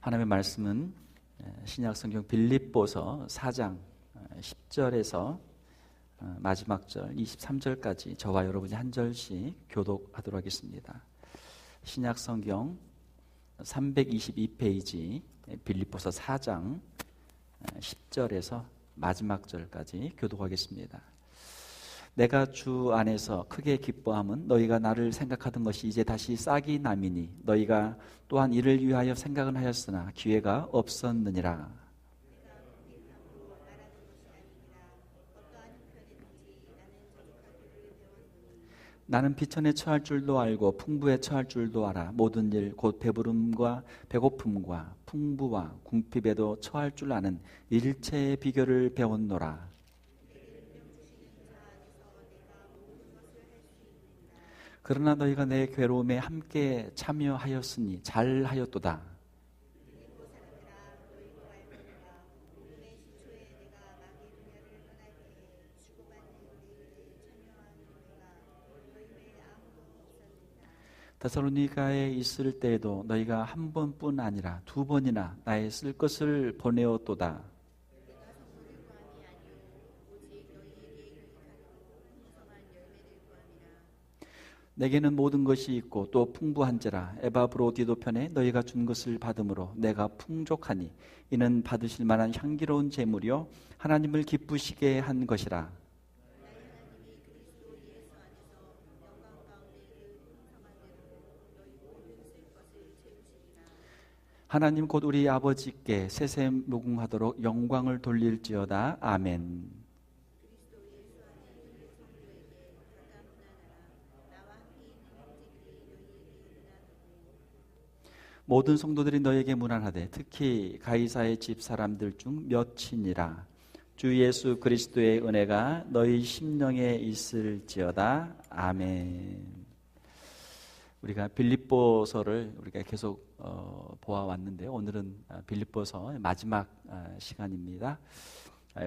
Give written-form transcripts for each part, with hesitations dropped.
하나님의 말씀은 신약성경 빌립보서 4장 10절에서 마지막 절 23절까지 저와 여러분이 한 절씩 교독하도록 하겠습니다. 신약성경 322페이지 빌립보서 4장 10절에서 마지막 절까지 교독하겠습니다. 내가 주 안에서 크게 기뻐함은 너희가 나를 생각하던 것이 이제 다시 싹이 남이니 너희가 또한 이를 위하여 생각은 하였으나 기회가 없었느니라. 나는 비천에 처할 줄도 알고 풍부에 처할 줄도 알아. 모든 일 곧 배부름과 배고픔과 풍부와 궁핍에도 처할 줄 아는 일체의 비결을 배웠노라. 그러나 너희가 내 괴로움에 함께 참여하였으니 잘하였도다. 데살로니가에 있을 때에도 너희가 한 번뿐 아니라 두 번이나 나의 쓸 것을 보내었도다. 내게는 모든 것이 있고 또 풍부한지라. 에바브로디도 편에 너희가 준 것을 받음으로 내가 풍족하니 이는 받으실 만한 향기로운 제물이요 하나님을 기쁘시게 한 것이라. 하나님 곧 우리 아버지께 세세 무궁하도록 영광을 돌릴지어다. 아멘. 모든 성도들이 너에게 문안하되 특히 가이사의 집 사람들 중 몇이니라. 주 예수 그리스도의 은혜가 너희 심령에 있을지어다. 아멘. 우리가 빌립보서를 우리가 계속 보아왔는데 오늘은 빌립보서 마지막 시간입니다.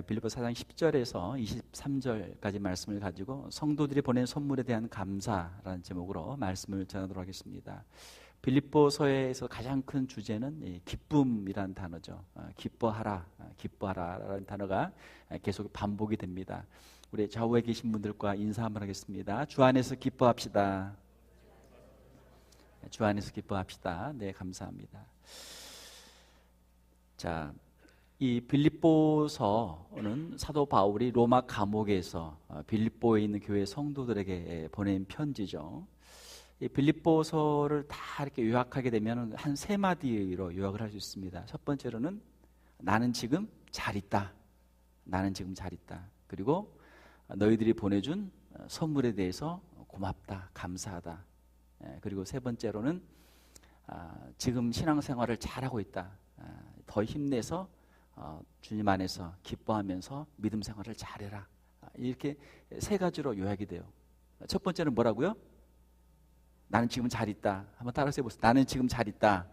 빌립보서 4장 10절에서 23절까지 말씀을 가지고 성도들이 보낸 선물에 대한 감사라는 제목으로 말씀을 전하도록 하겠습니다. 빌립보서에서 가장 큰 주제는 기쁨이라는 단어죠. 기뻐하라, 기뻐하라라는 단어가 계속 반복이 됩니다. 우리 좌우에 계신 분들과 인사 한번 하겠습니다. 주 안에서 기뻐합시다. 주 안에서 기뻐합시다. 네, 감사합니다. 자, 이 빌립보서는 사도 바울이 로마 감옥에서 빌립보에 있는 교회 성도들에게 보낸 편지죠. 이 빌립보서를 다 이렇게 요약하게 되면 한 세 마디로 요약을 할 수 있습니다. 첫 번째로는 나는 지금 잘 있다. 나는 지금 잘 있다. 그리고 너희들이 보내준 선물에 대해서 고맙다, 감사하다. 그리고 세 번째로는 지금 신앙생활을 잘하고 있다. 더 힘내서 주님 안에서 기뻐하면서 믿음 생활을 잘해라. 이렇게 세 가지로 요약이 돼요. 첫 번째는 뭐라고요? 나는 지금 잘 있다. 한번 따라서 해보세요. 나는 지금 잘 있다.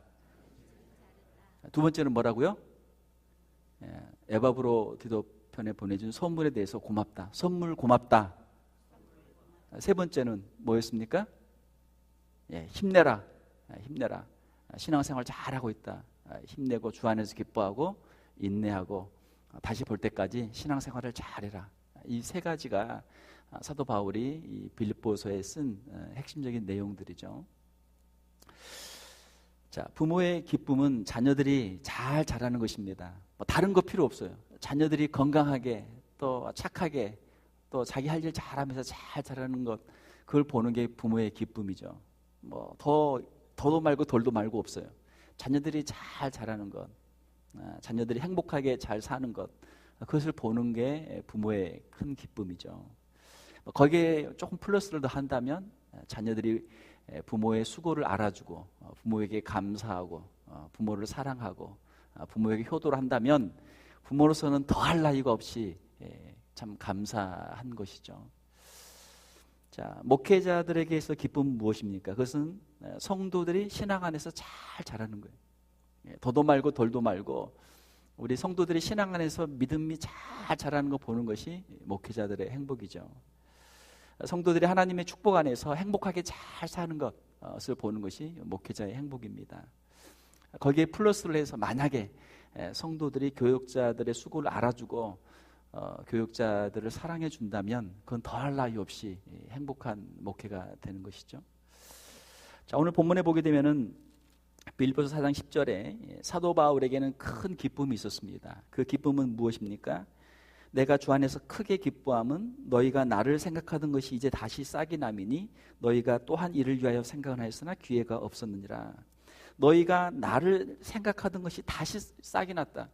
두 번째는 뭐라고요? 에바브로디도 편에 보내준 선물에 대해서 고맙다. 선물 고맙다. 세 번째는 뭐였습니까? 힘내라. 힘내라. 신앙생활 잘하고 있다. 힘내고 주 안에서 기뻐하고 인내하고 다시 볼 때까지 신앙생활을 잘해라. 이 세 가지가 사도 바울이 이 빌립보서에 쓴 핵심적인 내용들이죠. 자, 부모의 기쁨은 자녀들이 잘 자라는 것입니다. 뭐 다른 거 필요 없어요. 자녀들이 건강하게 또 착하게 또 자기 할 일 잘하면서 잘 자라는 것, 그걸 보는 게 부모의 기쁨이죠. 뭐 더도 말고 덜도 말고 없어요. 자녀들이 잘 자라는 것, 자녀들이 행복하게 잘 사는 것, 그것을 보는 게 부모의 큰 기쁨이죠. 거기에 조금 플러스를 더 한다면 자녀들이 부모의 수고를 알아주고 부모에게 감사하고 부모를 사랑하고 부모에게 효도를 한다면 부모로서는 더할 나위가 없이 참 감사한 것이죠. 자, 목회자들에게 있어 기쁨은 무엇입니까? 그것은 성도들이 신앙 안에서 잘 자라는 거예요. 더도 말고 덜도 말고 우리 성도들이 신앙 안에서 믿음이 잘 자라는 거 보는 것이 목회자들의 행복이죠. 성도들이 하나님의 축복 안에서 행복하게 잘 사는 것을 보는 것이 목회자의 행복입니다. 거기에 플러스를 해서 만약에 성도들이 교육자들의 수고를 알아주고 교육자들을 사랑해 준다면 그건 더할 나위 없이 행복한 목회가 되는 것이죠. 자, 오늘 본문에 보게 되면은 빌립보서 4장 10절에 사도 바울에게는 큰 기쁨이 있었습니다. 그 기쁨은 무엇입니까? 내가 주 안에서 크게 기뻐함은 너희가 나를 생각하던 것이 이제 다시 싹이 남이니 너희가 또한 이를 위하여 생각을 하였으나 기회가 없었느니라. 너희가 나를 생각하던 것이 다시 싹이 났다.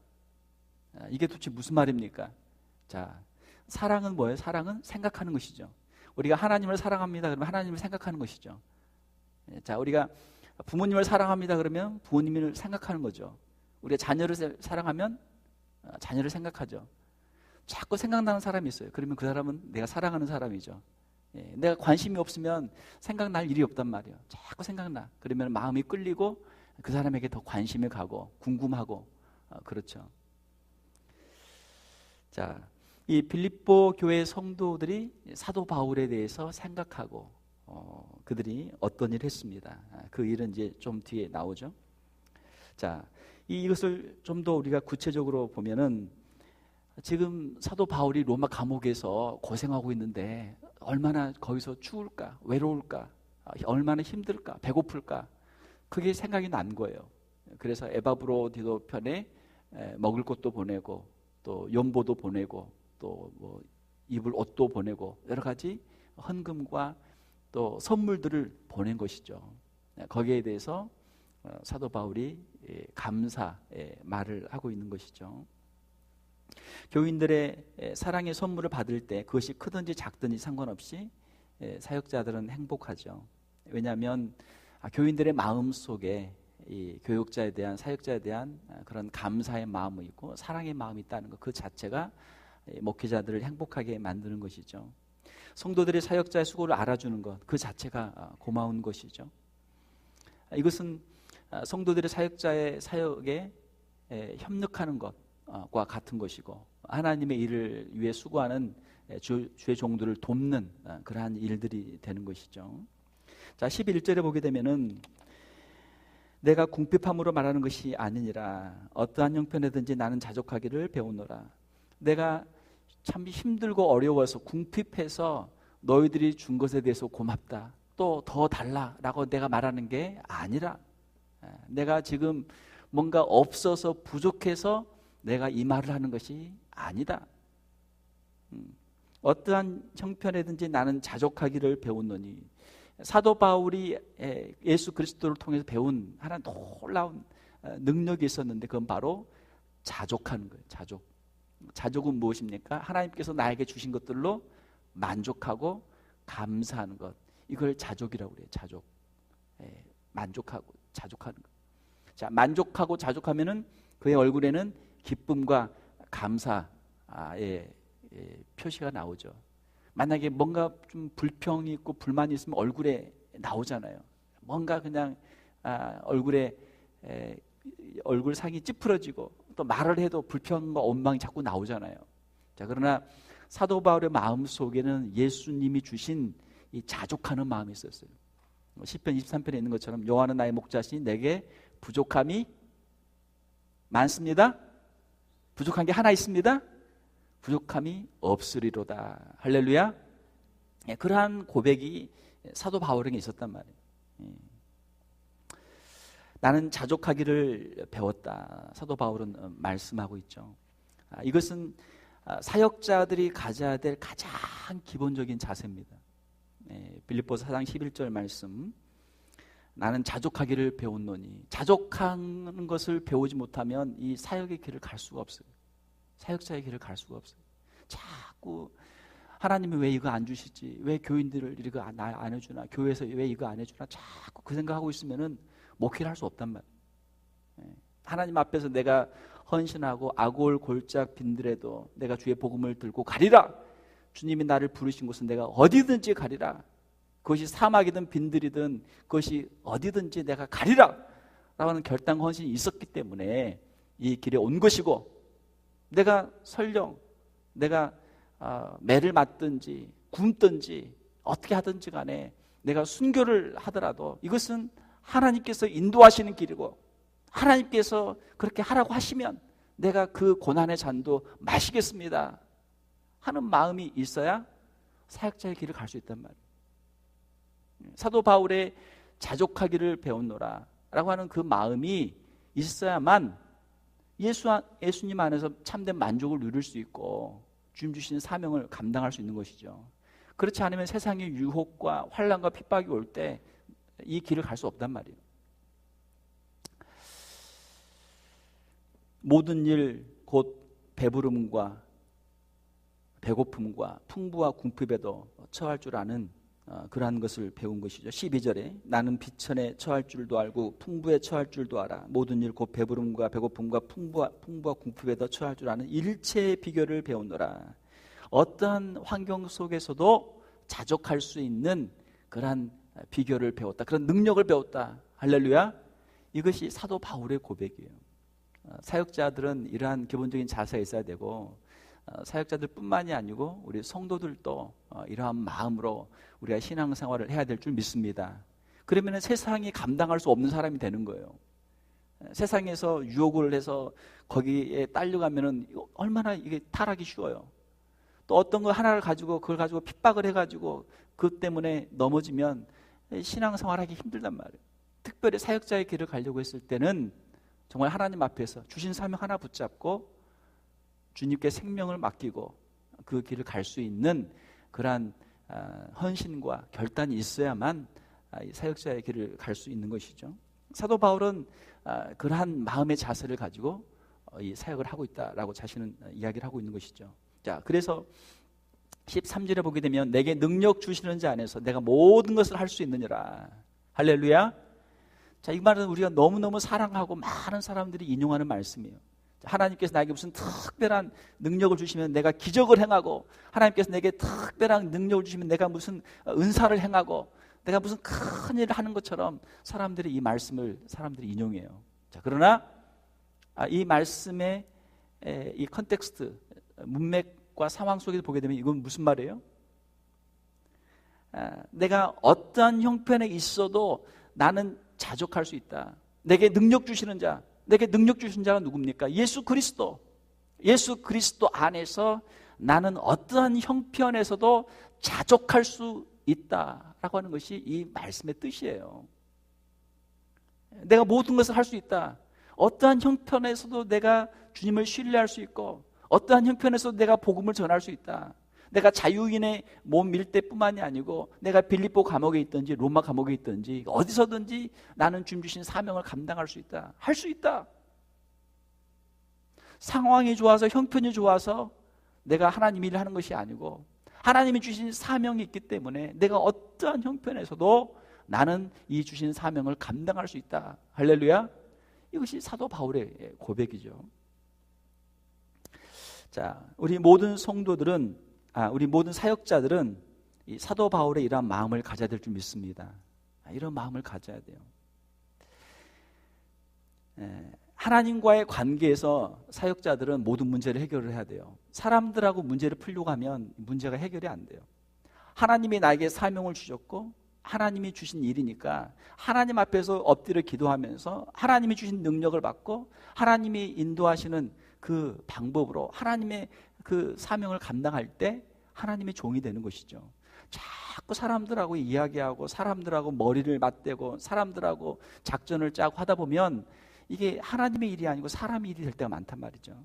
이게 도대체 무슨 말입니까? 자, 사랑은 뭐예요? 사랑은 생각하는 것이죠. 우리가 하나님을 사랑합니다 그러면 하나님을 생각하는 것이죠. 자, 우리가 부모님을 사랑합니다 그러면 부모님을 생각하는 거죠. 우리가 자녀를 사랑하면 자녀를 생각하죠. 자꾸 생각나는 사람이 있어요. 그러면 그 사람은 내가 사랑하는 사람이죠. 내가 관심이 없으면 생각날 일이 없단 말이에요. 자꾸 생각나. 그러면 마음이 끌리고 그 사람에게 더 관심이 가고 궁금하고 그렇죠. 자, 이 빌립보 교회 성도들이 사도 바울에 대해서 생각하고 그들이 어떤 일을 했습니다. 그 일은 이제 좀 뒤에 나오죠. 자, 이것을 좀 더 우리가 구체적으로 보면은 지금 사도 바울이 로마 감옥에서 고생하고 있는데 얼마나 거기서 추울까, 외로울까, 얼마나 힘들까, 배고플까, 그게 생각이 난 거예요. 그래서 에바브로디도 편에 먹을 것도 보내고 또 연보도 보내고 또 뭐 입을 옷도 보내고 여러 가지 헌금과 또 선물들을 보낸 것이죠. 거기에 대해서 사도 바울이 감사의 말을 하고 있는 것이죠. 교인들의 사랑의 선물을 받을 때 그것이 크든지 작든지 상관없이 사역자들은 행복하죠. 왜냐하면 교인들의 마음 속에 이 교육자에 대한 사역자에 대한 그런 감사의 마음이 있고 사랑의 마음이 있다는 것, 그 자체가 목회자들을 행복하게 만드는 것이죠. 성도들이 사역자의 수고를 알아주는 것, 그 자체가 고마운 것이죠. 이것은 성도들의 사역자의 사역에 협력하는 것과 같은 것이고 하나님의 일을 위해 수고하는 주의 종들을 돕는 그러한 일들이 되는 것이죠. 자, 11절에 보게 되면은 내가 궁핍함으로 말하는 것이 아니니라 어떠한 형편이든지 나는 자족하기를 배우노라. 내가 참 힘들고 어려워서 궁핍해서 너희들이 준 것에 대해서 고맙다, 또 더 달라라고 내가 말하는 게 아니라 내가 지금 뭔가 없어서 부족해서 내가 이 말을 하는 것이 아니다. 어떠한 형편이든지 나는 자족하기를 배웠노니. 사도 바울이 예수 그리스도를 통해서 배운 하나님 놀라운 능력이 있었는데 그건 바로 자족하는 거예요. 자족은 무엇입니까? 하나님께서 나에게 주신 것들로 만족하고 감사하는 것, 이걸 자족이라고 그래요. 자족. 만족하고 자족하는 것. 자, 만족하고 자족하면은 그의 얼굴에는 기쁨과 감사의 표시가 나오죠. 만약에 뭔가 좀 불평이 있고 불만이 있으면 얼굴에 나오잖아요. 뭔가 그냥 얼굴에 얼굴상이 찌푸러지고 또 말을 해도 불평과 원망이 자꾸 나오잖아요. 자, 그러나 사도 바울의 마음 속에는 예수님이 주신 이 자족하는 마음이 있었어요. 시편 23편에 있는 것처럼 여호와는 나의 목자시니 내게 부족함이 많습니다. 부족한 게 하나 있습니다. 부족함이 없으리로다. 할렐루야. 그러한 고백이 사도 바울에게 있었단 말이에요. 나는 자족하기를 배웠다. 사도 바울은 말씀하고 있죠. 이것은 사역자들이 가져야 될 가장 기본적인 자세입니다. 빌립보서 4장 11절 말씀, 나는 자족하기를 배웠노니. 자족하는 것을 배우지 못하면 이 사역의 길을 갈 수가 없어요. 사역자의 길을 갈 수가 없어요. 자꾸 하나님이 왜 이거 안 주시지, 왜 교인들을 이거 안 해주나, 교회에서 왜 이거 안 해주나, 자꾸 그 생각하고 있으면은 목회를 할 수 없단 말이에요. 하나님 앞에서 내가 헌신하고 악올 골짝 빈들에도 내가 주의 복음을 들고 가리라. 주님이 나를 부르신 곳은 내가 어디든지 가리라. 그것이 사막이든 빈들이든 그것이 어디든지 내가 가리라 라고 하는 결단 헌신이 있었기 때문에 이 길에 온 것이고, 내가 설령 내가 매를 맞든지 굶든지 어떻게 하든지 간에 내가 순교를 하더라도 이것은 하나님께서 인도하시는 길이고 하나님께서 그렇게 하라고 하시면 내가 그 고난의 잔도 마시겠습니다 하는 마음이 있어야 사역자의 길을 갈 수 있단 말이에요. 사도 바울의 자족하기를 배웠노라 라고 하는 그 마음이 있어야만 예수님 안에서 참된 만족을 누릴 수 있고 주님 주신 사명을 감당할 수 있는 것이죠. 그렇지 않으면 세상의 유혹과 환난과 핍박이 올 때 이 길을 갈 수 없단 말이에요. 모든 일 곧 배부름과 배고픔과 풍부와 궁핍에도 처할 줄 아는 그러한 것을 배운 것이죠. 12절에 나는 비천에 처할 줄도 알고 풍부에 처할 줄도 알아. 모든 일 곧 배부름과 배고픔과 풍부와 궁핍에도 처할 줄 아는 일체의 비결을 배우노라. 어떠한 환경 속에서도 자족할 수 있는 그러한 비결을 배웠다. 그런 능력을 배웠다. 할렐루야. 이것이 사도 바울의 고백이에요. 사역자들은 이러한 기본적인 자세가 있어야 되고 사역자들 뿐만이 아니고 우리 성도들도 이러한 마음으로 우리가 신앙생활을 해야 될 줄 믿습니다. 그러면 세상이 감당할 수 없는 사람이 되는 거예요. 세상에서 유혹을 해서 거기에 딸려가면 얼마나 이게 타락이 쉬워요. 또 어떤 거 하나를 가지고 그걸 가지고 핍박을 해가지고 그 때문에 넘어지면 신앙생활하기 힘들단 말이에요. 특별히 사역자의 길을 가려고 했을 때는 정말 하나님 앞에서 주신 사명 하나 붙잡고 주님께 생명을 맡기고 그 길을 갈 수 있는 그러한 헌신과 결단이 있어야만 사역자의 길을 갈 수 있는 것이죠. 사도 바울은 그러한 마음의 자세를 가지고 이 사역을 하고 있다라고 자신은 이야기를 하고 있는 것이죠. 자, 그래서 13절에 보게 되면 내게 능력 주시는 자 안에서 내가 모든 것을 할 수 있느니라. 할렐루야. 자, 이 말은 우리가 너무너무 사랑하고 많은 사람들이 인용하는 말씀이에요. 하나님께서 나에게 무슨 특별한 능력을 주시면 내가 기적을 행하고, 하나님께서 내게 특별한 능력을 주시면 내가 무슨 은사를 행하고, 내가 무슨 큰 일을 하는 것처럼 사람들이 이 말씀을 사람들이 인용해요. 자, 그러나 이 말씀의 이 컨텍스트, 문맥과 상황 속에서 보게 되면 이건 무슨 말이에요? 내가 어떠한 형편에 있어도 나는 자족할 수 있다. 내게 능력 주시는 자, 내게 능력 주신 자가 누굽니까? 예수 그리스도. 예수 그리스도 안에서 나는 어떠한 형편에서도 자족할 수 있다라고 하는 것이 이 말씀의 뜻이에요. 내가 모든 것을 할 수 있다. 어떠한 형편에서도 내가 주님을 신뢰할 수 있고, 어떠한 형편에서도 내가 복음을 전할 수 있다. 내가 자유인의 몸 밀대뿐만이 아니고 내가 빌립보 감옥에 있든지 로마 감옥에 있든지 어디서든지 나는 주님 주신 사명을 감당할 수 있다. 할 수 있다. 상황이 좋아서 형편이 좋아서 내가 하나님 일을 하는 것이 아니고 하나님이 주신 사명이 있기 때문에 내가 어떠한 형편에서도 나는 이 주신 사명을 감당할 수 있다. 할렐루야. 이것이 사도 바울의 고백이죠. 자, 우리 모든 성도들은 우리 모든 사역자들은 이 사도 바울의 이러한 마음을 가져야 될 줄 믿습니다. 이런 마음을 가져야 돼요. 하나님과의 관계에서 사역자들은 모든 문제를 해결을 해야 돼요. 사람들하고 문제를 풀려고 하면 문제가 해결이 안 돼요. 하나님이 나에게 사명을 주셨고 하나님이 주신 일이니까 하나님 앞에서 엎드려 기도하면서 하나님이 주신 능력을 받고 하나님이 인도하시는 그 방법으로 하나님의 그 사명을 감당할 때 하나님의 종이 되는 것이죠. 자꾸 사람들하고 이야기하고 사람들하고 머리를 맞대고 사람들하고 작전을 짜고 하다 보면 이게 하나님의 일이 아니고 사람의 일이 될 때가 많단 말이죠.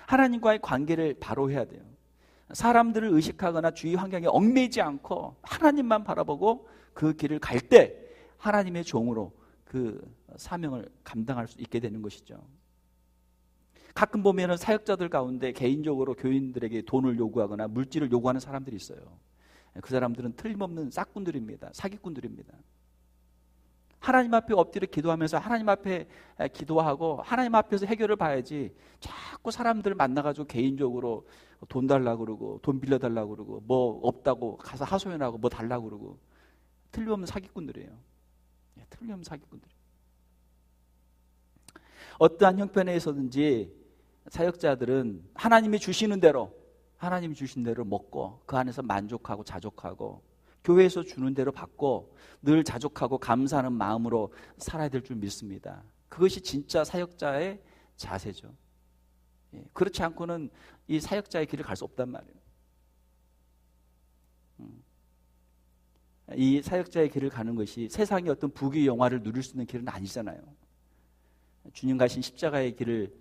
하나님과의 관계를 바로 해야 돼요. 사람들을 의식하거나 주위 환경에 얽매이지 않고 하나님만 바라보고 그 길을 갈 때 하나님의 종으로 그 사명을 감당할 수 있게 되는 것이죠. 가끔 보면은 사역자들 가운데 개인적으로 교인들에게 돈을 요구하거나 물질을 요구하는 사람들이 있어요. 그 사람들은 틀림없는 싹꾼들입니다. 사기꾼들입니다. 하나님 앞에 엎드려 기도하면서 하나님 앞에 기도하고 하나님 앞에서 해결을 봐야지 자꾸 사람들 만나가지고 개인적으로 돈 달라고 그러고 돈 빌려달라고 그러고 뭐 없다고 가서 하소연하고 뭐 달라고 그러고 틀림없는 사기꾼들이에요. 틀림없는 사기꾼들이에요. 어떠한 형편에서든지 사역자들은 하나님이 주시는 대로 먹고 그 안에서 만족하고 자족하고 교회에서 주는 대로 받고 늘 자족하고 감사하는 마음으로 살아야 될 줄 믿습니다. 그것이 진짜 사역자의 자세죠. 그렇지 않고는 이 사역자의 길을 갈 수 없단 말이에요. 이 사역자의 길을 가는 것이 세상의 어떤 부귀 영화를 누릴 수 있는 길은 아니잖아요. 주님 가신 십자가의 길을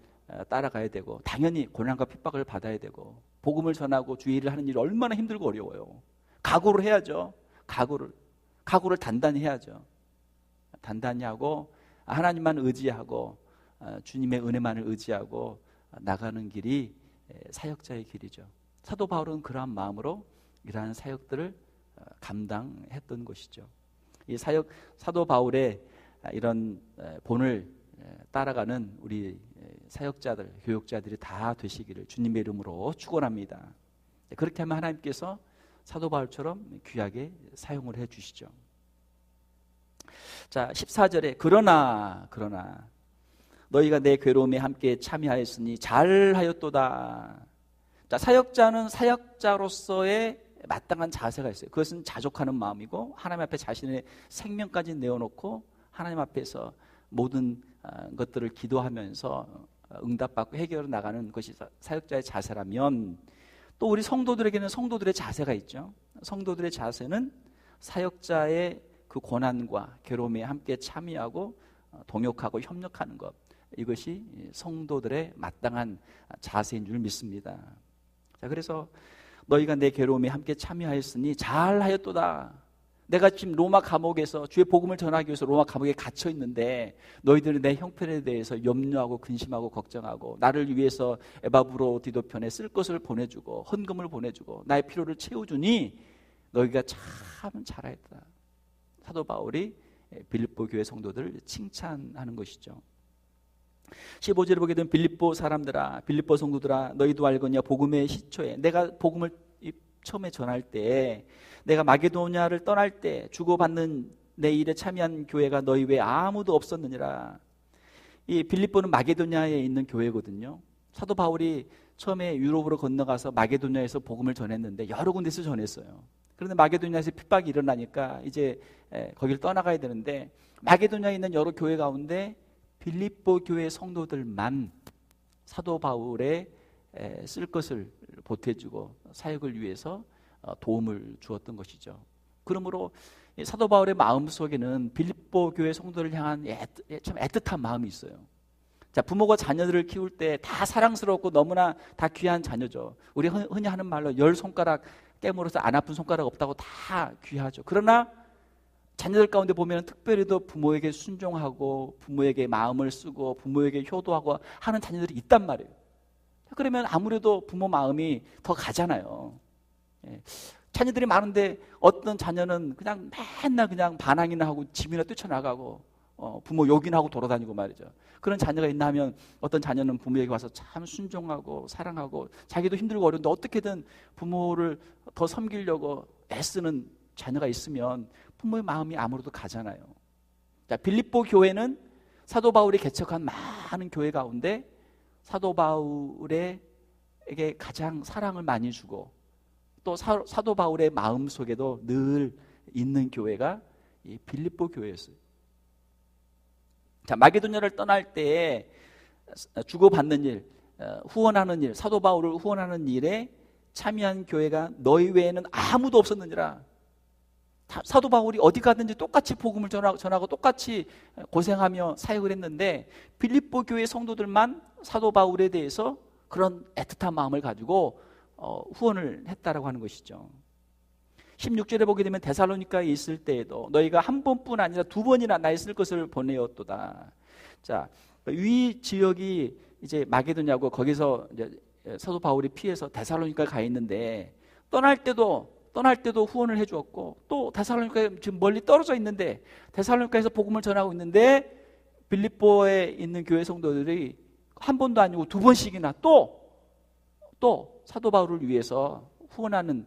따라가야 되고 당연히 고난과 핍박을 받아야 되고 복음을 전하고 주의 일을 하는 일이 얼마나 힘들고 어려워요. 각오를 해야죠. 각오를 단단히 해야죠. 단단히 하고 하나님만 의지하고 주님의 은혜만을 의지하고 나가는 길이 사역자의 길이죠. 사도 바울은 그러한 마음으로 이러한 사역들을 감당했던 것이죠. 이 사도 바울의 이런 본을 따라가는 우리 사역자들, 교육자들이 다 되시기를 주님의 이름으로 축원합니다. 그렇게 하면 하나님께서 사도 바울처럼 귀하게 사용을 해 주시죠. 자, 14절에 그러나 너희가 내 괴로움에 함께 참여하였으니 잘하였도다. 자, 사역자는 사역자로서의 마땅한 자세가 있어요. 그것은 자족하는 마음이고 하나님 앞에 자신의 생명까지 내어놓고 하나님 앞에서 모든 것들을 기도하면서 응답받고 해결해 나가는 것이 사역자의 자세라면, 또 우리 성도들에게는 성도들의 자세가 있죠. 성도들의 자세는 사역자의 그 고난과 괴로움에 함께 참여하고 동역하고 협력하는 것, 이것이 성도들의 마땅한 자세인 줄 믿습니다. 자, 그래서 너희가 내 괴로움에 함께 참여하였으니 잘하였도다. 내가 지금 로마 감옥에서 주의 복음을 전하기 위해서 로마 감옥에 갇혀 있는데 너희들이 내 형편에 대해서 염려하고 근심하고 걱정하고 나를 위해서 에바브로디도편에 쓸 것을 보내주고 헌금을 보내주고 나의 필요를 채워주니 너희가 참 잘하였다. 사도 바울이 빌립보 교회 성도들을 칭찬하는 것이죠. 15절에 보게 되면 빌립보 사람들아, 빌립보 성도들아, 너희도 알거냐 복음의 시초에, 내가 복음을 처음에 전할 때, 내가 마게도냐를 떠날 때 주고받는 내 일에 참여한 교회가 너희 외에 아무도 없었느니라. 이 빌립보는 마게도냐에 있는 교회거든요. 사도 바울이 처음에 유럽으로 건너가서 마게도냐에서 복음을 전했는데 여러 군데서 전했어요. 그런데 마게도냐에서 핍박이 일어나니까 이제 거기를 떠나가야 되는데, 마게도냐에 있는 여러 교회 가운데 빌립보 교회 성도들만 사도 바울의 쓸 것을 보태주고 사역을 위해서 도움을 주었던 것이죠. 그러므로 사도 바울의 마음속에는 빌립보 교회 성도를 향한 참 애틋한 마음이 있어요. 자, 부모가 자녀들을 키울 때 다 사랑스럽고 너무나 다 귀한 자녀죠. 우리 흔히 하는 말로 10손가락 깨물어서 안 아픈 손가락 없다고 다 귀하죠. 그러나 자녀들 가운데 보면 특별히도 부모에게 순종하고 부모에게 마음을 쓰고 부모에게 효도하고 하는 자녀들이 있단 말이에요. 그러면 아무래도 부모 마음이 더 가잖아요. 자녀들이 많은데 어떤 자녀는 그냥 맨날 그냥 반항이나 하고 집이나 뛰쳐나가고 부모 욕이나 하고 돌아다니고 말이죠. 그런 자녀가 있나 하면 어떤 자녀는 부모에게 와서 참 순종하고 사랑하고 자기도 힘들고 어려운데 어떻게든 부모를 더 섬기려고 애쓰는 자녀가 있으면 부모의 마음이 아무래도 가잖아요. 자, 빌립보 교회는 사도 바울이 개척한 많은 교회 가운데 사도 바울에게 가장 사랑을 많이 주고 또 사도 바울의 마음 속에도 늘 있는 교회가 이 빌립보 교회였어요. 자, 마게도냐를 떠날 때 주고받는 일, 후원하는 일, 사도 바울을 후원하는 일에 참여한 교회가 너희 외에는 아무도 없었느니라. 사도 바울이 어디 가든지 똑같이 복음을 전하고 똑같이 고생하며 사역을 했는데 빌립보 교회 성도들만 사도 바울에 대해서 그런 애틋한 마음을 가지고 후원을 했다라고 하는 것이죠. 16절에 보게 되면 데살로니가에 있을 때에도 너희가 한 번뿐 아니라 두 번이나 나의 쓸 것을 보내었도다. 자, 위 지역이 이제 마게도냐고 거기서 이제 사도 바울이 피해서 데살로니가에 가 있는데 떠날 때도 후원을 해주었고 또 데살로니가에 지금 멀리 떨어져 있는데 데살로니가에서 복음을 전하고 있는데 빌립보에 있는 교회 성도들이 한 번도 아니고 두 번씩이나 또 사도 바울을 위해서 후원하는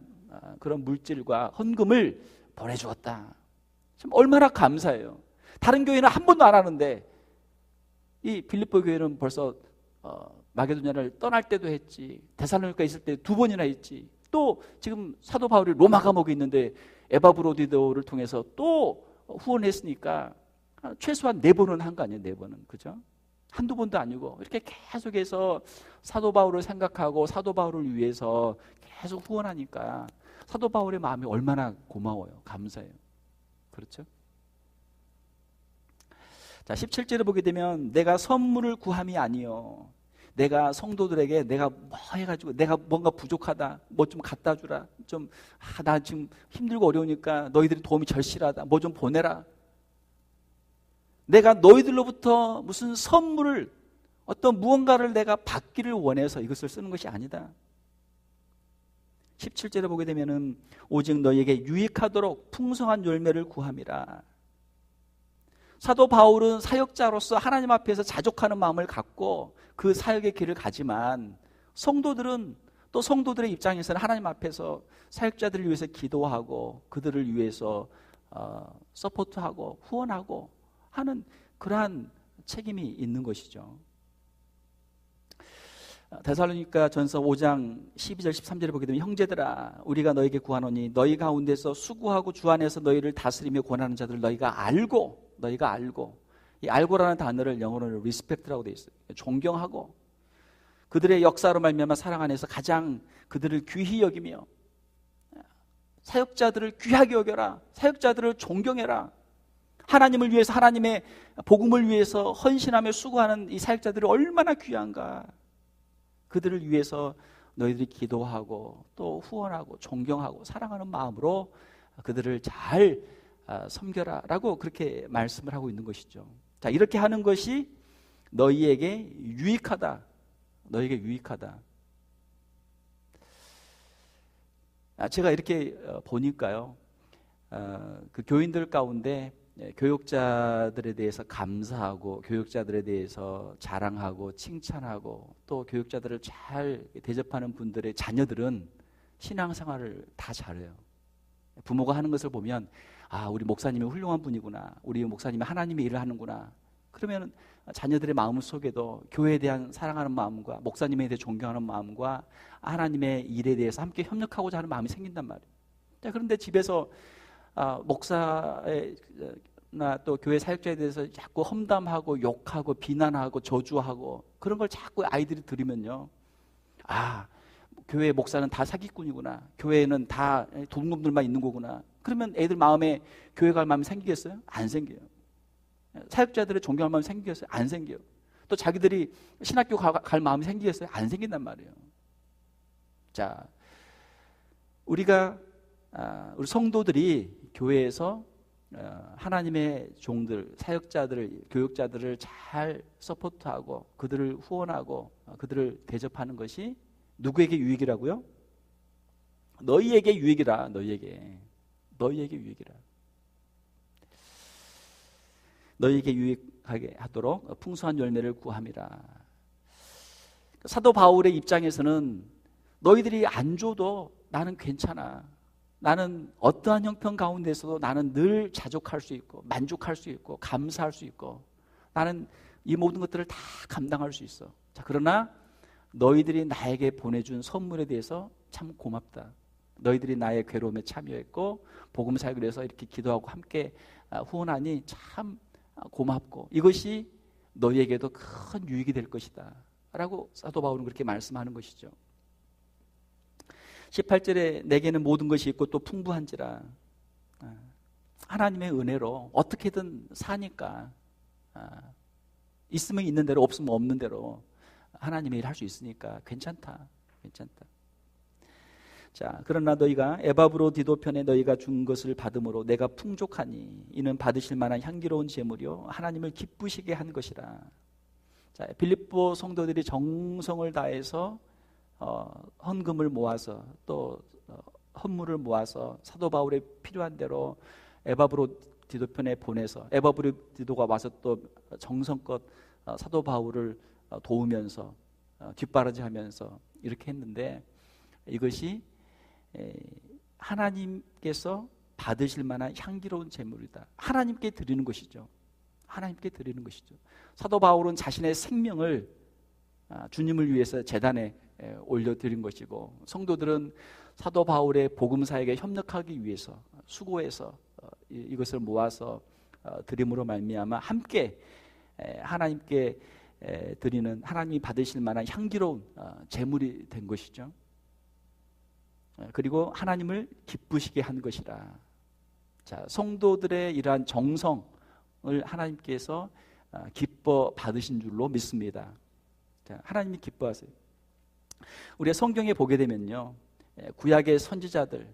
그런 물질과 헌금을 보내주었다. 참 얼마나 감사해요. 다른 교회는 한 번도 안 하는데 이 빌립보 교회는 벌써 마게도냐를 떠날 때도 했지, 데살로니가에 있을 때 두 번이나 했지, 또 지금 사도 바울이 로마 감옥에 있는데 에바브로디도를 통해서 또 후원했으니까 최소한 4번은 한 거 아니에요? 4번은. 그죠? 한두 번도 아니고 이렇게 계속해서 사도 바울을 생각하고 사도 바울을 위해서 계속 후원하니까 사도 바울의 마음이 얼마나 고마워요. 감사해요. 그렇죠? 자, 17절에 보게 되면 내가 선물을 구함이 아니요 내가 성도들에게 내가 뭐 해가지고 내가 뭔가 부족하다 뭐 좀 갖다 주라 좀 나 지금 힘들고 어려우니까 너희들이 도움이 절실하다 뭐 좀 보내라 내가 너희들로부터 무슨 선물을 어떤 무언가를 내가 받기를 원해서 이것을 쓰는 것이 아니다. 17절에 보게 되면은 오직 너희에게 유익하도록 풍성한 열매를 구함이라. 사도 바울은 사역자로서 하나님 앞에서 자족하는 마음을 갖고 그 사역의 길을 가지만 성도들은 또 성도들의 입장에서는 하나님 앞에서 사역자들을 위해서 기도하고 그들을 위해서 서포트하고 후원하고 하는 그러한 책임이 있는 것이죠. 데살로니가 전서 5장 12절 13절에 보게 되면 형제들아 우리가 너에게 구하노니 너희 가운데서 수고하고 주 안에서 너희를 다스리며 권하는 자들을 너희가 알고 이 알고라는 단어를 영어로는 respect라고 되어 있어요. 존경하고 그들의 역사로 말미암아 사랑 안에서 가장 그들을 귀히 여기며 사역자들을 귀하게 여겨라. 사역자들을 존경해라. 하나님을 위해서 하나님의 복음을 위해서 헌신하며 수고하는 이 사역자들이 얼마나 귀한가. 그들을 위해서 너희들이 기도하고 또 후원하고 존경하고 사랑하는 마음으로 그들을 잘 섬겨라 라고 그렇게 말씀을 하고 있는 것이죠. 자, 이렇게 하는 것이 너희에게 유익하다. 너희에게 유익하다. 제가 이렇게 보니까요, 그 교인들 가운데 교육자들에 대해서 감사하고 교육자들에 대해서 자랑하고 칭찬하고 또 교육자들을 잘 대접하는 분들의 자녀들은 신앙생활을 다 잘해요. 부모가 하는 것을 보면 우리 목사님이 훌륭한 분이구나. 우리 목사님이 하나님의 일을 하는구나. 그러면 자녀들의 마음 속에도 교회에 대한 사랑하는 마음과 목사님에 대해 존경하는 마음과 하나님의 일에 대해서 함께 협력하고자 하는 마음이 생긴단 말이에요. 그런데 집에서 목사나 또 교회 사역자에 대해서 자꾸 험담하고 욕하고 비난하고 저주하고 그런 걸 자꾸 아이들이 들으면요, 교회 목사는 다 사기꾼이구나. 교회는 다 돈놈들만 있는 거구나. 그러면 애들 마음에 교회 갈 마음이 생기겠어요? 안 생겨요. 사역자들의 존경할 마음이 생기겠어요? 안 생겨요. 또 자기들이 신학교 갈 마음이 생기겠어요? 안 생긴단 말이에요. 자, 우리 성도들이 교회에서 하나님의 종들, 사역자들을, 교육자들을 잘 서포트하고 그들을 후원하고 그들을 대접하는 것이 누구에게 유익이라고요? 너희에게 유익이라. 너희에게 유익이라. 너희에게 유익하게 하도록 풍성한 열매를 구함이라. 사도 바울의 입장에서는 너희들이 안 줘도 나는 괜찮아. 나는 어떠한 형편 가운데서도 나는 늘 자족할 수 있고 만족할 수 있고 감사할 수 있고 나는 이 모든 것들을 다 감당할 수 있어. 자, 그러나 너희들이 나에게 보내준 선물에 대해서 참 고맙다. 너희들이 나의 괴로움에 참여했고 복음 사역을 위해서 이렇게 기도하고 함께 후원하니 참 고맙고 이것이 너희에게도 큰 유익이 될 것이다 라고 사도 바울은 그렇게 말씀하는 것이죠. 18절에 내게는 모든 것이 있고 또 풍부한지라. 하나님의 은혜로 어떻게든 사니까 있으면 있는 대로 없으면 없는 대로 하나님의 일 할 수 있으니까 괜찮다. 자, 그러나 너희가 에바브로디도 편에 너희가 준 것을 받음으로 내가 풍족하니 이는 받으실 만한 향기로운 제물이요 하나님을 기쁘시게 한 것이라. 자, 빌립보 성도들이 정성을 다해서 헌금을 모아서 또 헌물을 모아서 사도 바울의 필요한 대로 에바브로디도 편에 보내서 에바브로디도가 와서 또 정성껏 사도 바울을 도우면서 뒷바라지하면서 이렇게 했는데 이것이 하나님께서 받으실 만한 향기로운 제물이다. 하나님께 드리는 것이죠. 사도 바울은 자신의 생명을 주님을 위해서 제단에 올려드린 것이고 성도들은 사도 바울의 복음 사역에 협력하기 위해서 수고해서 이것을 모아서 드림으로 말미암아 함께 하나님께 드리는, 하나님이 받으실 만한 향기로운 제물이 된 것이죠. 그리고 하나님을 기쁘시게 한 것이라. 자, 성도들의 이러한 정성을 하나님께서 기뻐 받으신 줄로 믿습니다. 자, 하나님이 기뻐하세요. 우리가 성경에 보게 되면요, 구약의 선지자들,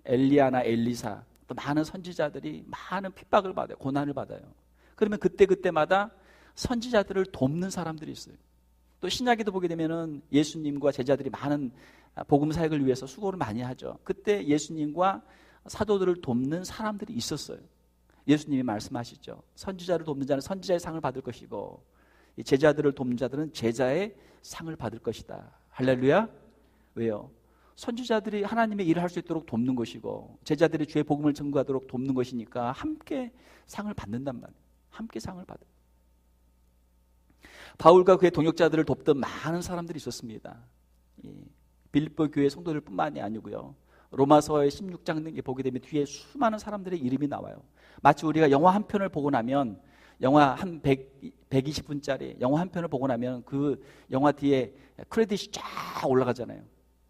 엘리야나 엘리사, 또 많은 선지자들이 많은 핍박을 받아요. 고난을 받아요. 그러면 그때마다 선지자들을 돕는 사람들이 있어요. 또 신약에도 보게 되면은 예수님과 제자들이 많은 복음 사역을 위해서 수고를 많이 하죠. 그때 예수님과 사도들을 돕는 사람들이 있었어요. 예수님이 말씀하시죠. 선지자를 돕는 자는 선지자의 상을 받을 것이고, 제자들을 돕는 자들은 제자의 상을 받을 것이다. 할렐루야. 왜요? 선지자들이 하나님의 일을 할 수 있도록 돕는 것이고, 제자들이 주의 복음을 증거하도록 돕는 것이니까 함께 상을 받는단 말이에요. 함께 상을 받아요. 바울과 그의 동역자들을 돕던 많은 사람들이 있었습니다. 빌립보 교회 성도들 뿐만이 아니고요, 로마서의 16장 등에 보게 되면 뒤에 수많은 사람들의 이름이 나와요. 마치 우리가 영화 한 편을 보고 나면, 영화 한 120분짜리 영화 한 편을 보고 나면 그 영화 뒤에 크레딧이 쫙 올라가잖아요.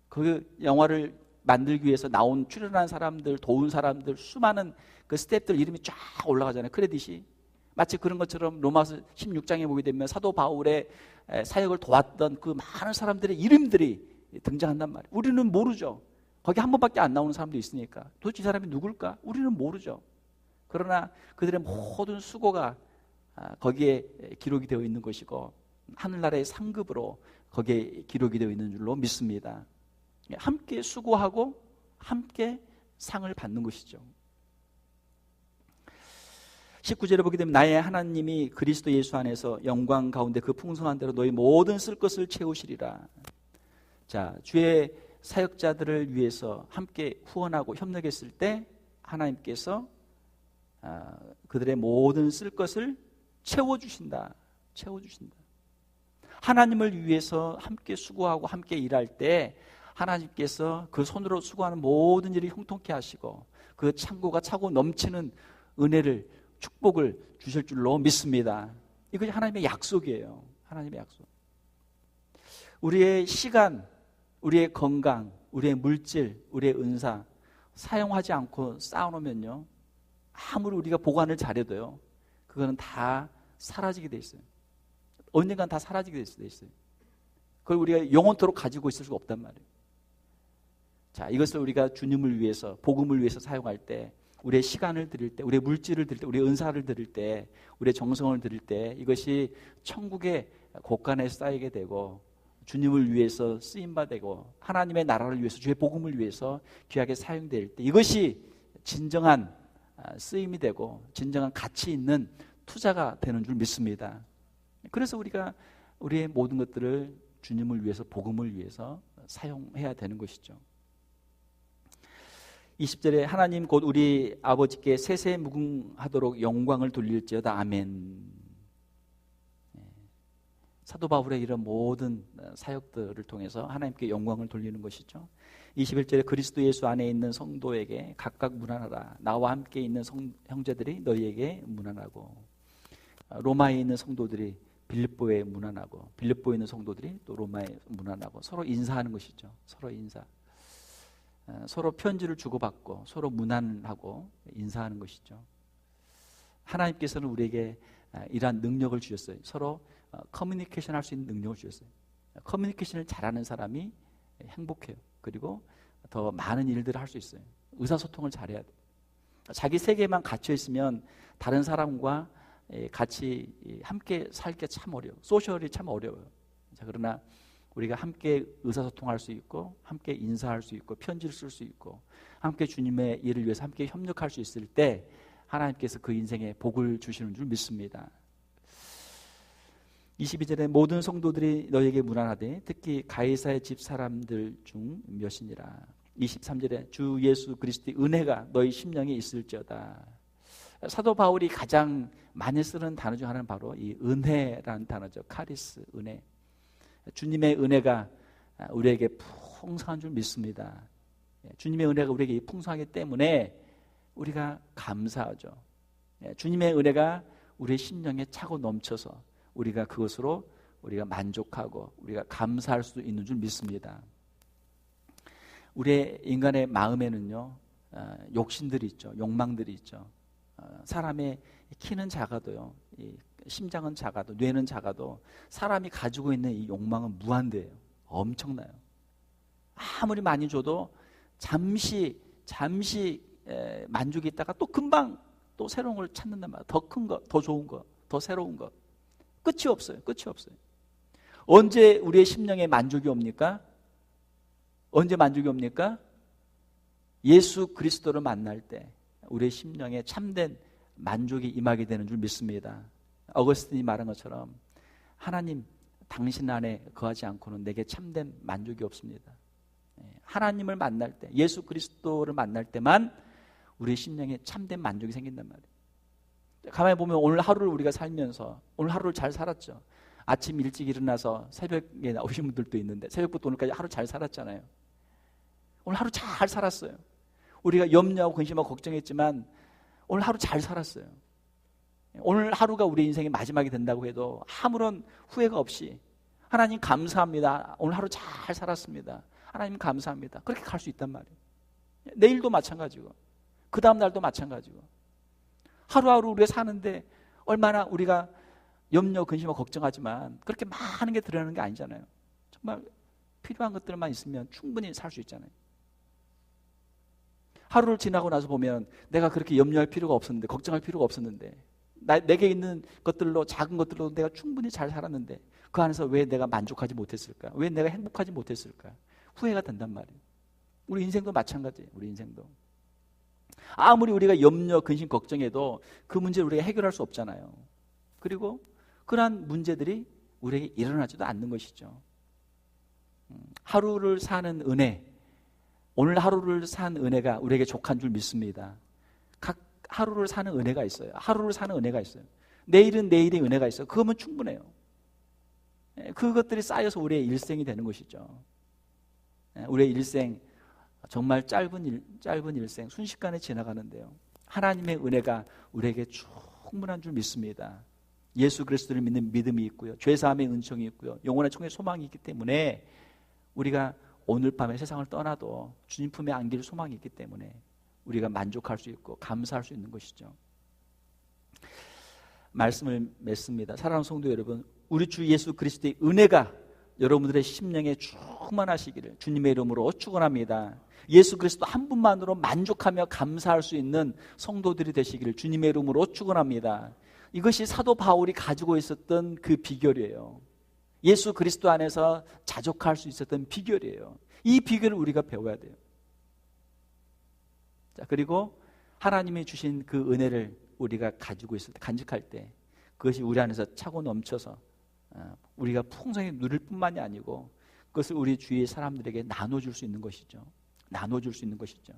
그 영화를 만들기 위해서 나온, 출연한 사람들, 도운 사람들, 수많은 그 스태프들 이름이 쫙 올라가잖아요. 크레딧이. 마치 그런 것처럼 로마서 16장에 보게 되면 사도 바울의 사역을 도왔던 그 많은 사람들의 이름들이 등장한단 말이에요. 우리는 모르죠. 거기 한 번밖에 안 나오는 사람도 있으니까 도대체 이 사람이 누굴까? 우리는 모르죠. 그러나 그들의 모든 수고가 거기에 기록이 되어 있는 것이고, 하늘나라의 상급으로 거기에 기록이 되어 있는 줄로 믿습니다. 함께 수고하고 함께 상을 받는 것이죠. 19절에 보게 되면 나의 하나님이 그리스도 예수 안에서 영광 가운데 그 풍성한 대로 너희 모든 쓸 것을 채우시리라. 자, 주의 사역자들을 위해서 함께 후원하고 협력했을 때 하나님께서 그들의 모든 쓸 것을 채워주신다. 채워주신다. 하나님을 위해서 함께 수고하고 함께 일할 때 하나님께서 그 손으로 수고하는 모든 일을 형통케 하시고 그 창고가 차고 넘치는 은혜를, 축복을 주실 줄로 믿습니다. 이것이 하나님의 약속이에요. 하나님의 약속. 우리의 시간, 우리의 건강, 우리의 물질, 우리의 은사 사용하지 않고 쌓아놓으면요, 아무리 우리가 보관을 잘해도요, 그거는 다 사라지게 돼 있어요. 언젠간 다 사라지게 돼 있어요. 그걸 우리가 영원토록 가지고 있을 수가 없단 말이에요. 자, 이것을 우리가 주님을 위해서, 복음을 위해서 사용할 때, 우리의 시간을 드릴 때, 우리의 물질을 드릴 때, 우리의 은사를 드릴 때, 우리의 정성을 드릴 때 이것이 천국의 곳간에 쌓이게 되고 주님을 위해서 쓰임받고 하나님의 나라를 위해서, 주의 복음을 위해서 귀하게 사용될 때 이것이 진정한 쓰임이 되고 진정한 가치 있는 투자가 되는 줄 믿습니다. 그래서 우리가 우리의 모든 것들을 주님을 위해서, 복음을 위해서 사용해야 되는 것이죠. 20절에 하나님 곧 우리 아버지께 세세무궁하도록 영광을 돌릴지어다. 아멘. 사도 바울의 이런 모든 사역들을 통해서 하나님께 영광을 돌리는 것이죠. 21절에 그리스도 예수 안에 있는 성도에게 각각 문안하라. 나와 함께 있는 형제들이 너희에게 문안하고, 로마에 있는 성도들이 빌립보에 문안하고, 빌립보에 있는 성도들이 또 로마에 문안하고, 서로 인사하는 것이죠. 서로 인사. 서로 편지를 주고받고 서로 문안하고 인사하는 것이죠. 하나님께서는 우리에게 이러한 능력을 주셨어요. 서로 커뮤니케이션 할 수 있는 능력을 주셨어요. 커뮤니케이션을 잘하는 사람이 행복해요. 그리고 더 많은 일들을 할 수 있어요. 의사소통을 잘해야 돼요. 자기 세계에만 갇혀 있으면 다른 사람과 같이 함께 살기 참 어려워요. 소셜이 참 어려워요. 자, 그러나 우리가 함께 의사소통할 수 있고 함께 인사할 수 있고 편지를 쓸 수 있고 함께 주님의 일을 위해서 함께 협력할 수 있을 때 하나님께서 그 인생에 복을 주시는 줄 믿습니다. 22절에 모든 성도들이 너에게 문안하되 특히 가이사의 집 사람들 중 몇이니라. 23절에 주 예수 그리스도의 은혜가 너희 심령에 있을지어다. 사도 바울이 가장 많이 쓰는 단어 중 하나는 바로 이 은혜라는 단어죠. 카리스, 은혜. 주님의 은혜가 우리에게 풍성한 줄 믿습니다. 주님의 은혜가 우리에게 풍성하기 때문에 우리가 감사하죠. 주님의 은혜가 우리의 심령에 차고 넘쳐서 우리가 그것으로 우리가 만족하고 우리가 감사할 수 있는 줄 믿습니다. 우리의 인간의 마음에는요, 욕심들이 있죠. 욕망들이 있죠. 사람의 키는 작아도요, 이 심장은 작아도, 뇌는 작아도 사람이 가지고 있는 이 욕망은 무한대예요. 엄청나요. 아무리 많이 줘도 잠시 만족이 있다가 또 금방 또 새로운 걸 찾는단 말이에요. 더 큰 거, 더 좋은 거, 더 새로운 거. 끝이 없어요. 언제 우리의 심령에 만족이 옵니까? 언제 만족이 옵니까? 예수 그리스도를 만날 때 우리의 심령에 참된 만족이 임하게 되는 줄 믿습니다. 어거스틴이 말한 것처럼 하나님, 당신 안에 거하지 않고는 내게 참된 만족이 없습니다. 하나님을 만날 때, 예수 그리스도를 만날 때만 우리의 심령에 참된 만족이 생긴단 말이에요. 가만히 보면 오늘 하루를 우리가 살면서 오늘 하루를 잘 살았죠. 아침 일찍 일어나서 새벽에 나오신 분들도 있는데 새벽부터 오늘까지 하루 잘 살았잖아요. 오늘 하루 잘 살았어요. 우리가 염려하고 근심하고 걱정했지만 오늘 하루 잘 살았어요. 오늘 하루가 우리 인생의 마지막이 된다고 해도 아무런 후회가 없이 하나님 감사합니다. 오늘 하루 잘 살았습니다. 하나님 감사합니다. 그렇게 갈 수 있단 말이에요. 내일도 마찬가지고 그 다음 날도 마찬가지고 하루하루 우리가 사는데 얼마나 우리가 염려, 근심하고 걱정하지만 그렇게 많은 게 들어가는 게 아니잖아요. 정말 필요한 것들만 있으면 충분히 살 수 있잖아요. 하루를 지나고 나서 보면 내가 그렇게 염려할 필요가 없었는데, 걱정할 필요가 없었는데, 내게 있는 것들로, 작은 것들로 내가 충분히 잘 살았는데 그 안에서 왜 내가 만족하지 못했을까? 왜 내가 행복하지 못했을까? 후회가 된단 말이에요. 우리 인생도 마찬가지예요. 우리 인생도 아무리 우리가 염려, 근심, 걱정해도 그 문제를 우리가 해결할 수 없잖아요. 그리고 그러한 문제들이 우리에게 일어나지도 않는 것이죠. 하루를 사는 은혜, 오늘 하루를 산 은혜가 우리에게 족한 줄 믿습니다. 각 하루를 사는 은혜가 있어요. 하루를 사는 은혜가 있어요. 내일은 내일의 은혜가 있어요. 그거면 충분해요. 그것들이 쌓여서 우리의 일생이 되는 것이죠. 우리의 일생, 정말 짧은 일생 순식간에 지나가는데요, 하나님의 은혜가 우리에게 충분한 줄 믿습니다. 예수 그리스도를 믿는 믿음이 있고요, 죄사함의 은총이 있고요, 영원한 총의 소망이 있기 때문에 우리가 오늘 밤에 세상을 떠나도 주님 품에 안길 소망이 있기 때문에 우리가 만족할 수 있고 감사할 수 있는 것이죠. 말씀을 맺습니다. 사랑하는 성도 여러분, 우리 주 예수 그리스도의 은혜가 여러분들의 심령에 충만하시기를 주님의 이름으로 축원합니다. 예수 그리스도 한 분만으로 만족하며 감사할 수 있는 성도들이 되시기를 주님의 이름으로 축원합니다. 이것이 사도 바울이 가지고 있었던 그 비결이에요. 예수 그리스도 안에서 자족할 수 있었던 비결이에요. 이 비결을 우리가 배워야 돼요. 자, 그리고 하나님이 주신 그 은혜를 우리가 가지고 있을 때, 간직할 때 그것이 우리 안에서 차고 넘쳐서 우리가 풍성히 누릴 뿐만이 아니고 그것을 우리 주위의 사람들에게 나눠줄 수 있는 것이죠. 나눠줄 수 있는 것이죠.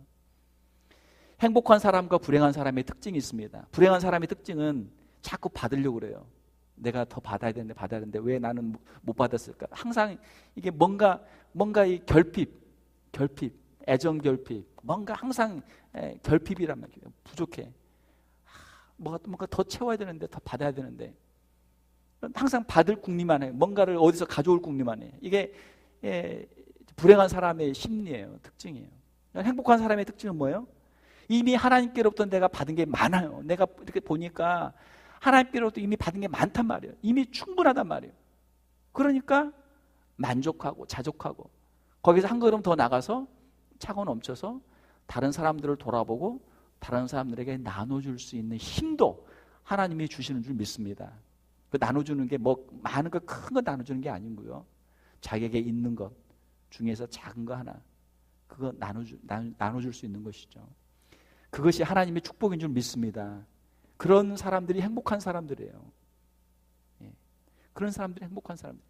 행복한 사람과 불행한 사람의 특징이 있습니다. 불행한 사람의 특징은 자꾸 받으려고 그래요. 내가 더 받아야 되는데 왜 나는 못 받았을까? 항상 이게 뭔가 이 결핍, 애정 결핍, 뭔가 항상 결핍이란 말이에요. 부족해. 뭔가 더 채워야 되는데, 더 받아야 되는데 항상 받을 궁리만 해요. 뭔가를 어디서 가져올 궁리만 해요. 이게 불행한 사람의 심리예요. 특징이에요. 행복한 사람의 특징은 뭐예요? 이미 하나님께로부터 내가 받은 게 많아요. 내가 이렇게 보니까 하나님께로부터 이미 받은 게 많단 말이에요. 이미 충분하단 말이에요. 그러니까 만족하고 자족하고 거기서 한 걸음 더 나가서 차고 넘쳐서 다른 사람들을 돌아보고 다른 사람들에게 나눠줄 수 있는 힘도 하나님이 주시는 줄 믿습니다. 그 나눠주는 게 뭐 많은 거, 큰 거 나눠주는 게 아니고요, 자기에게 있는 것 중에서 작은 거 하나, 그거 나눠줄 수 있는 것이죠. 그것이 하나님의 축복인 줄 믿습니다. 그런 사람들이 행복한 사람들이에요. 그런 사람들이 행복한 사람들.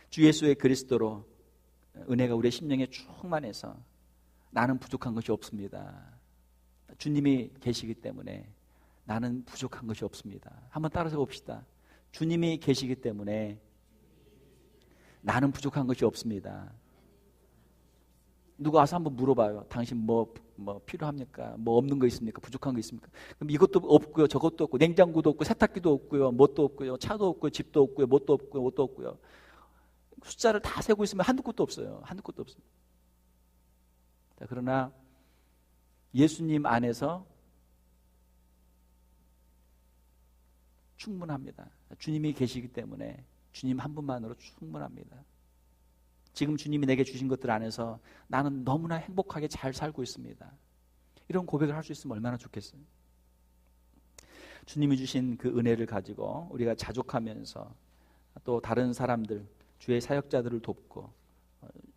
주 예수의 그리스도로 은혜가 우리의 심령에 충만해서 나는 부족한 것이 없습니다. 주님이 계시기 때문에 나는 부족한 것이 없습니다. 한번 따라서 봅시다. 주님이 계시기 때문에 나는 부족한 것이 없습니다. 누가 와서 한번 물어봐요. 당신 뭐 필요합니까? 뭐 없는 거 있습니까? 부족한 거 있습니까? 그럼 이것도 없고요, 저것도 없고, 냉장고도 없고, 세탁기도 없고요, 뭣도 없고요, 차도 없고요, 집도 없고요, 뭣도 없고요, 뭣도 없고요. 숫자를 다 세고 있으면 한두 곳도 없어요. 한두 곳도 없습니다. 그러나 예수님 안에서 충분합니다. 주님이 계시기 때문에 주님 한 분만으로 충분합니다. 지금 주님이 내게 주신 것들 안에서 나는 너무나 행복하게 잘 살고 있습니다. 이런 고백을 할 수 있으면 얼마나 좋겠어요. 주님이 주신 그 은혜를 가지고 우리가 자족하면서 또 다른 사람들, 주의 사역자들을 돕고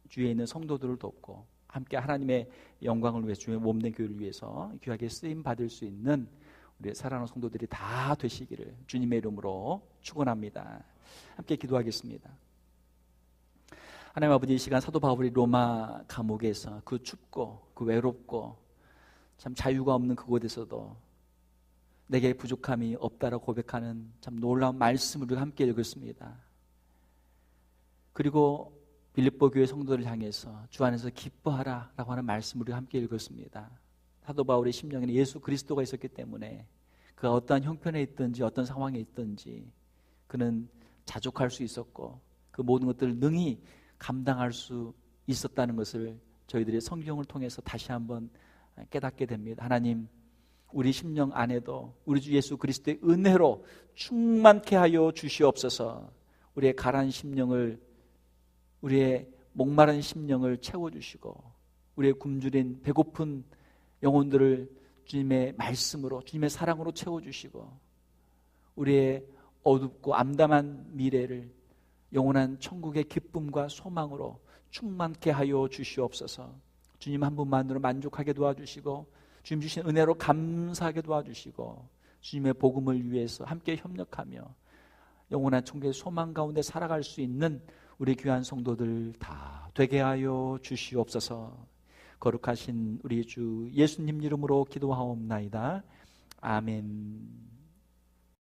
주위에 있는 성도들을 돕고 함께 하나님의 영광을 위해 주의 몸된 교회를 위해서 귀하게 쓰임 받을 수 있는 우리의 사랑하는 성도들이 다 되시기를 주님의 이름으로 축원합니다. 함께 기도하겠습니다. 하나님 아버지, 이 시간 사도 바울이 로마 감옥에서 그 춥고 그 외롭고 참 자유가 없는 그곳에서도 내게 부족함이 없다라고 고백하는 참 놀라운 말씀을 우리가 함께 읽었습니다. 그리고 빌립보 교회 성도를 향해서 주 안에서 기뻐하라 라고 하는 말씀을 우리가 함께 읽었습니다. 사도 바울의 심령에는 예수 그리스도가 있었기 때문에 그가 어떠한 형편에 있든지 어떤 상황에 있든지 그는 자족할 수 있었고 그 모든 것들을 능히 감당할 수 있었다는 것을 저희들의 성경을 통해서 다시 한번 깨닫게 됩니다. 하나님, 우리 심령 안에도 우리 주 예수 그리스도의 은혜로 충만케 하여 주시옵소서. 우리의 가라앉은 심령을, 우리의 목마른 심령을 채워주시고 우리의 굶주린 배고픈 영혼들을 주님의 말씀으로, 주님의 사랑으로 채워주시고 우리의 어둡고 암담한 미래를 영원한 천국의 기쁨과 소망으로 충만케 하여 주시옵소서. 주님 한 분만으로 만족하게 도와주시고 주님 주신 은혜로 감사하게 도와주시고 주님의 복음을 위해서 함께 협력하며 영원한 천국의 소망 가운데 살아갈 수 있는 우리 귀한 성도들 다 되게 하여 주시옵소서. 거룩하신 우리 주 예수님 이름으로 기도하옵나이다. 아멘.